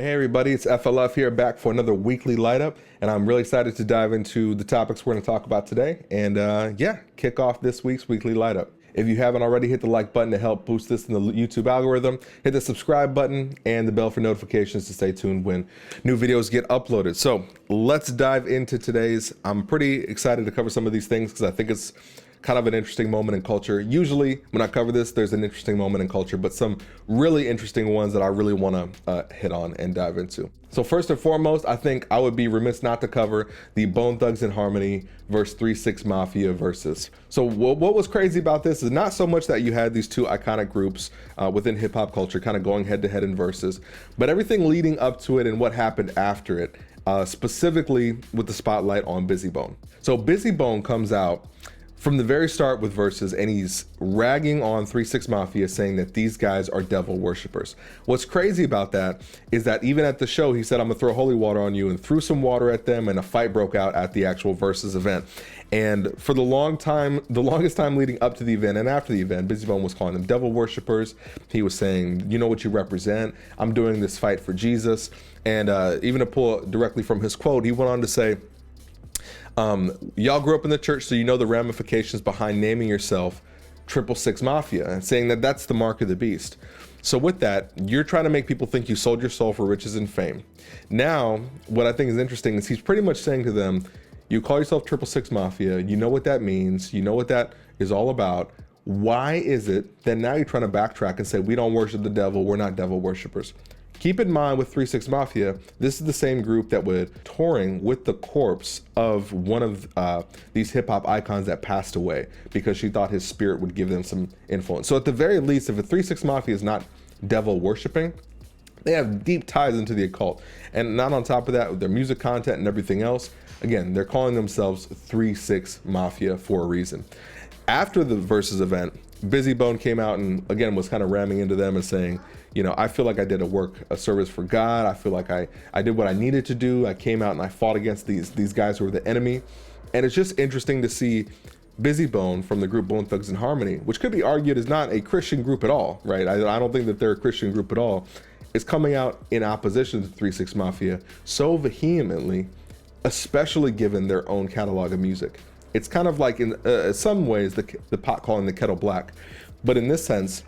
Hey everybody, it's FLF here, back for another weekly light up, and I'm really excited to dive into the topics we're going to talk about today, and kick off this week's weekly light up. If you haven't already, hit the like button to help boost this in the YouTube algorithm, hit the subscribe button and the bell for notifications to stay tuned when new videos get uploaded. So let's dive into today's. I'm pretty excited to cover some of these things because I think it's kind of an interesting moment in culture. Usually when I cover this, there's an interesting moment in culture, but some really interesting ones that I really want to hit on and dive into. So first and foremost, I think I would be remiss not to cover the Bone Thugs-n-Harmony versus 3-6 Mafia versus. So what was crazy about this is not so much that you had these two iconic groups within hip hop culture kind of going head to head in verses, but everything leading up to it and what happened after it, specifically with the spotlight on Bizzy Bone. So Bizzy Bone comes out from the very start with verses, and he's ragging on 3-6 Mafia, saying that these guys are devil worshippers. What's crazy about that is that even at the show, he said, "I'm gonna throw holy water on you," and threw some water at them, and a fight broke out at the actual verses event. And for the longest time leading up to the event and after the event, Bizzy Bone was calling them devil worshippers. He was saying, "You know what you represent? I'm doing this fight for Jesus." And even to pull directly from his quote, he went on to say, y'all grew up in the church, so you know the ramifications behind naming yourself 666 Mafia and saying that that's the mark of the beast. So with that, you're trying to make people think you sold your soul for riches and fame. Now, what I think is interesting is he's pretty much saying to them, you call yourself 666 Mafia, you know what that means, you know what that is all about. Why is it that now you're trying to backtrack and say, we don't worship the devil, we're not devil worshipers? Keep in mind with 3-6 Mafia, this is the same group that was touring with the corpse of one of these hip hop icons that passed away because she thought his spirit would give them some influence. So at the very least, if a 3-6 Mafia is not devil worshiping, they have deep ties into the occult. And not on top of that, with their music content and everything else, again, they're calling themselves 3-6 Mafia for a reason. After the Versus event, Bizzy Bone came out and again was kind of ramming into them and saying, you know, I feel like I did a service for God. I feel like I did what I needed to do. I came out and I fought against these guys who were the enemy. And it's just interesting to see Bizzy Bone from the group Bone Thugs-n-Harmony, which could be argued is not a Christian group at all, right? I don't think that they're a Christian group at all, is coming out in opposition to 3-6 Mafia so vehemently, especially given their own catalog of music. It's kind of like in some ways the pot calling the kettle black, but in this sense,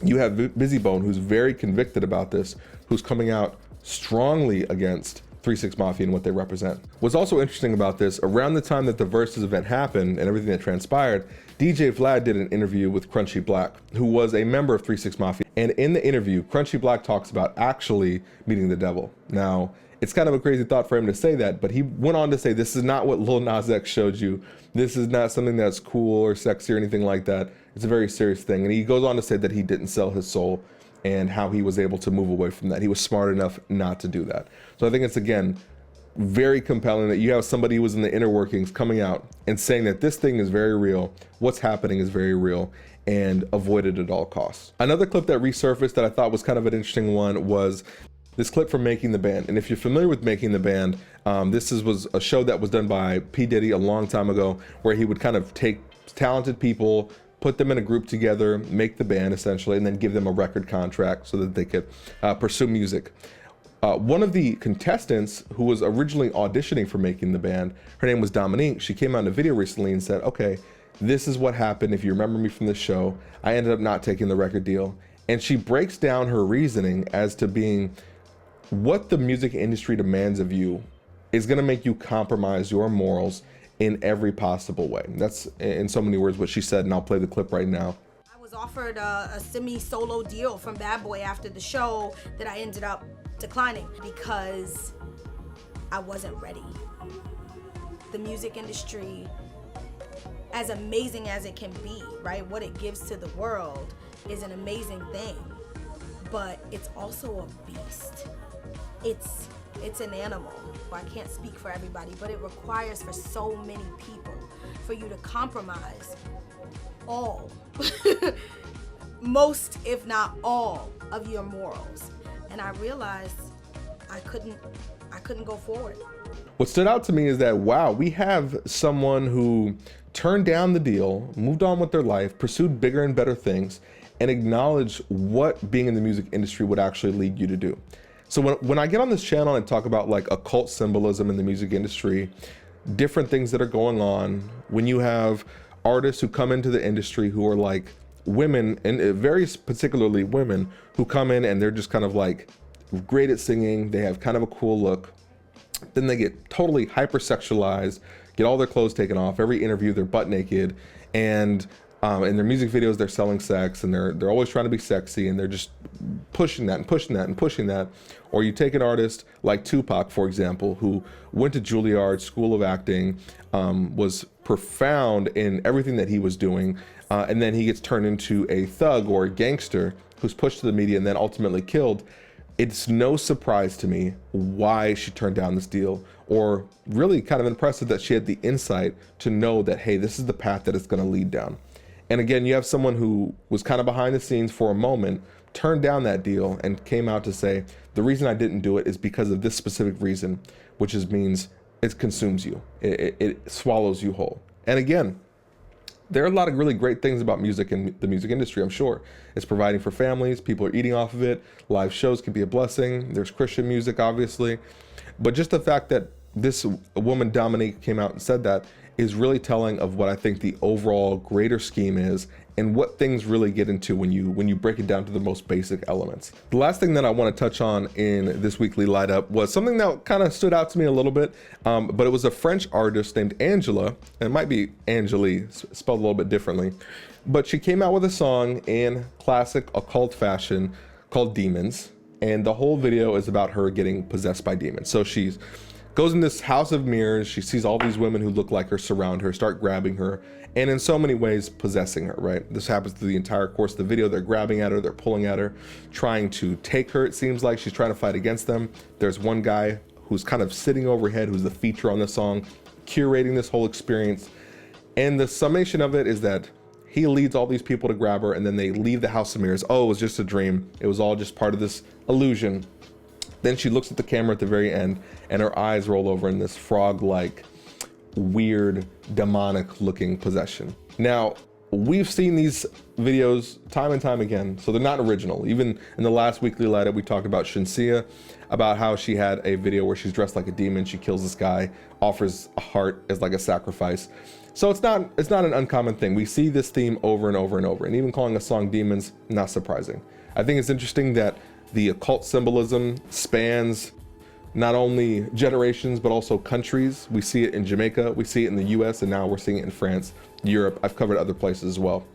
you have Bizzy Bone, who's very convicted about this, who's coming out strongly against 3-6 Mafia and what they represent. What's also interesting about this, around the time that the Versus event happened and everything that transpired, DJ Vlad did an interview with Crunchy Black, who was a member of 3-6 Mafia. And in the interview, Crunchy Black talks about actually meeting the devil. Now, it's kind of a crazy thought for him to say that, but he went on to say, this is not what Lil Nas X showed you. This is not something that's cool or sexy or anything like that. It's a very serious thing. And he goes on to say that he didn't sell his soul and how he was able to move away from that. He was smart enough not to do that. So I think it's, again, very compelling that you have somebody who was in the inner workings coming out and saying that this thing is very real, what's happening is very real, and avoid it at all costs. Another clip that resurfaced that I thought was kind of an interesting one was this clip from Making the Band. And if you're familiar with Making the Band, was a show that was done by P. Diddy a long time ago, where he would kind of take talented people, put them in a group together, make the band essentially, and then give them a record contract so that they could pursue music. One of the contestants who was originally auditioning for Making the Band, her name was Dominique. She came out in a video recently and said, okay, this is what happened. If you remember me from this show, I ended up not taking the record deal. And she breaks down her reasoning as to being what the music industry demands of you is going to make you compromise your morals in every possible way. That's in so many words what she said, and I'll play the clip right now. I was offered a semi-solo deal from Bad Boy after the show that I ended up declining because I wasn't ready. The music industry, as amazing as it can be, right? What it gives to the world is an amazing thing, but it's also a beast. It's an animal. I can't speak for everybody, but it requires for so many people for you to compromise all, most if not all of your morals. And I realized I couldn't go forward. What stood out to me is that, wow, we have someone who turned down the deal, moved on with their life, pursued bigger and better things, and acknowledged what being in the music industry would actually lead you to do. So when I get on this channel and talk about like occult symbolism in the music industry, different things that are going on, when you have artists who come into the industry who are like women, and very particularly women, who come in and they're just kind of like great at singing, they have kind of a cool look, then they get totally hypersexualized, get all their clothes taken off, every interview they're butt naked, and in their music videos they're selling sex, and they're always trying to be sexy, and they're just pushing that and pushing that and pushing that. Or you take an artist like Tupac, for example, who went to Juilliard School of Acting, was profound in everything that he was doing, and then he gets turned into a thug or a gangster who's pushed to the media and then ultimately killed. It's no surprise to me why she turned down this deal, or really kind of impressive that she had the insight to know that, hey, this is the path that it's going to lead down. And again, you have someone who was kind of behind the scenes for a moment, turned down that deal and came out to say, the reason I didn't do it is because of this specific reason, which means it consumes you. It swallows you whole. And again, there are a lot of really great things about music and the music industry, I'm sure. It's providing for families, people are eating off of it, live shows can be a blessing, there's Christian music, obviously. But just the fact that this woman, Dominique, came out and said that is really telling of what I think the overall greater scheme is, and what things really get into when you break it down to the most basic elements. The last thing that I want to touch on in this weekly light up was something that kind of stood out to me a little bit, but it was a French artist named Angela, and it might be Angélie, spelled a little bit differently, but she came out with a song in classic occult fashion called Demons, and the whole video is about her getting possessed by demons. So she's goes in this house of mirrors, she sees all these women who look like her surround her, start grabbing her, and in so many ways possessing her, right? This happens through the entire course of the video. They're grabbing at her, they're pulling at her, trying to take her, it seems like. She's trying to fight against them. There's one guy who's kind of sitting overhead, who's the feature on the song, curating this whole experience. And the summation of it is that he leads all these people to grab her, and then they leave the house of mirrors. Oh, it was just a dream. It was all just part of this illusion. Then she looks at the camera at the very end, and her eyes roll over in this frog-like, weird, demonic-looking possession. Now, we've seen these videos time and time again, so they're not original. Even in the last weekly light up, we talked about Shinsia, about how she had a video where she's dressed like a demon, she kills this guy, offers a heart as like a sacrifice. So it's not an uncommon thing. We see this theme over and over and over, and even calling a song Demons, not surprising. I think it's interesting that the occult symbolism spans not only generations, but also countries. We see it in Jamaica, we see it in the US, and now we're seeing it in France, Europe. I've covered other places as well.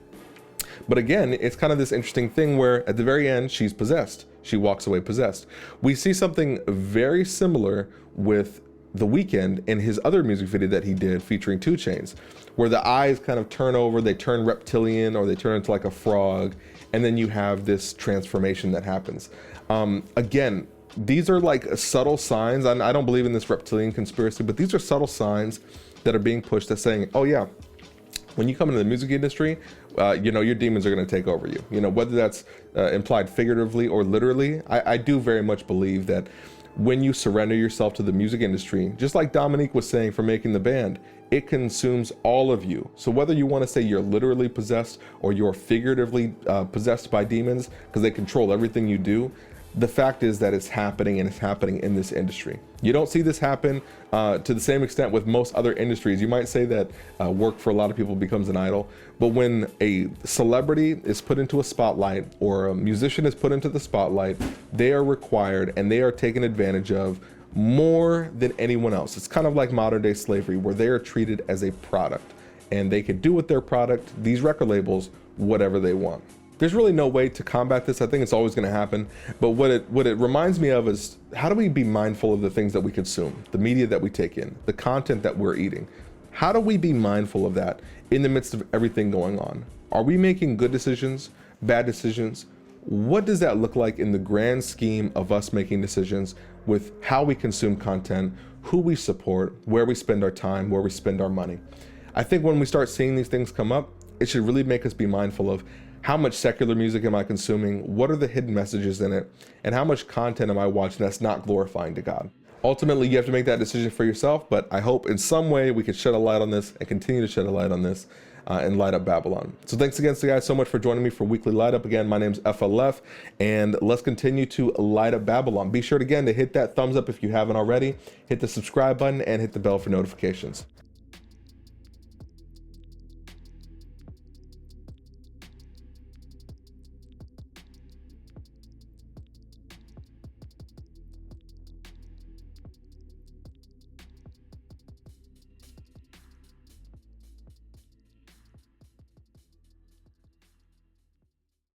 But again, it's kind of this interesting thing where at the very end, she's possessed. She walks away possessed. We see something very similar with The Weeknd in his other music video that he did featuring 2 Chainz, where the eyes kind of turn over, they turn reptilian, or they turn into like a frog, and then you have this transformation that happens. Again, these are like subtle signs. I don't believe in this reptilian conspiracy, but these are subtle signs that are being pushed that's saying, oh yeah, when you come into the music industry, your demons are going to take over you. Whether that's implied figuratively or literally, I do very much believe that when you surrender yourself to the music industry, just like Dominique was saying for making the band, it consumes all of you. So whether you want to say you're literally possessed or you're figuratively possessed by demons because they control everything you do, the fact is that it's happening, and it's happening in this industry. You don't see this happen to the same extent with most other industries. You might say that work for a lot of people becomes an idol, but when a celebrity is put into a spotlight or a musician is put into the spotlight, they are required and they are taken advantage of more than anyone else. It's kind of like modern day slavery, where they are treated as a product, and they can do with their product, these record labels, whatever they want. There's really no way to combat this. I think it's always going to happen. But what it reminds me of is, how do we be mindful of the things that we consume, the media that we take in, the content that we're eating? How do we be mindful of that in the midst of everything going on? Are we making good decisions, bad decisions? What does that look like in the grand scheme of us making decisions with how we consume content, who we support, where we spend our time, where we spend our money? I think when we start seeing these things come up, it should really make us be mindful of, how much secular music am I consuming? What are the hidden messages in it? And how much content am I watching that's not glorifying to God? Ultimately, you have to make that decision for yourself, but I hope in some way we can shed a light on this and continue to shed a light on this. and light up Babylon. So thanks again, guys, so much for joining me for Weekly Light Up. Again, my name's FLF, and let's continue to light up Babylon. Be sure again to hit that thumbs up if you haven't already, hit the subscribe button, and hit the bell for notifications.